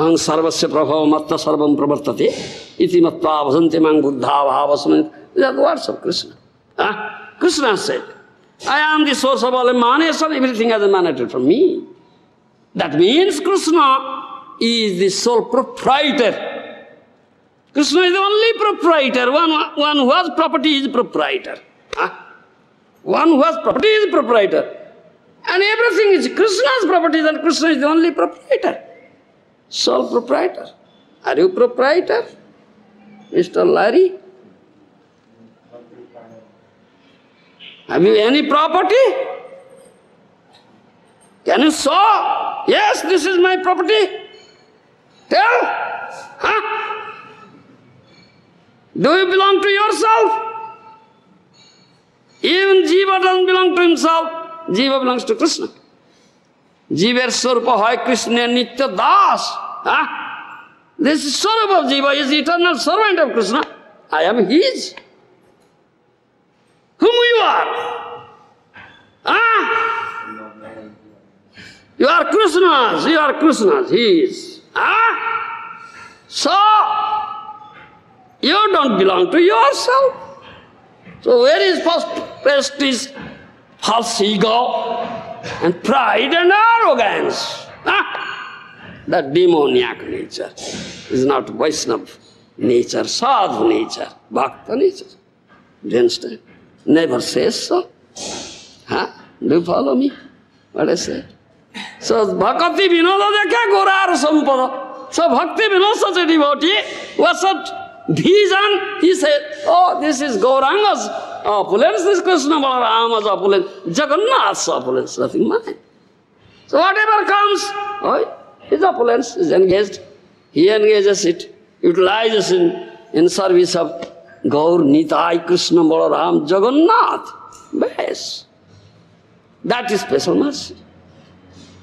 Aham sarvasya prabhava matta sarvam pravartate iti matva bhajanti mang buddha bhavasmin. These are the words of Krishna. Krishna said, I am the source of all emanation, everything has emanated from me. That means Krishna is the sole proprietor. Krishna is the only proprietor. One who has property is proprietor. One who has property is proprietor. And everything is Krishna's property, and Krishna is the only proprietor. Sole proprietor. Are you proprietor, Mr. Larry? Have you any property? Can you show? Yes, this is my property. Tell. Do you belong to yourself? Even Jiva doesn't belong to himself. Jiva belongs to Krishna. Jiva Swarupa Hoy Krishna Nitya Das. This is Swarupa of Jiva, is eternal servant of Krishna. I am his. Whom you are? You are Krishna's, you are Krishna's, he is. So, you don't belong to yourself. So where is first prestige, false ego, and pride and arrogance? That demoniac nature is not Vaishnava nature, sadhu nature, bhakta nature. Do you understand? Never says so. Do you follow me? What I said? So Bhakti Vinoda Dekha Gorar Sampada. So Bhakti Vinoda, such a devotee, was such vision. He said, oh, this is Gauranga's opulence, this is Krishna Balarama's opulence, Jagannath's opulence, nothing mine. So whatever comes, his opulence is engaged. He engages it, utilizes in service of Gaur, Nitai, Krishna, Balaram, Jagannath. Bas. That is special mercy.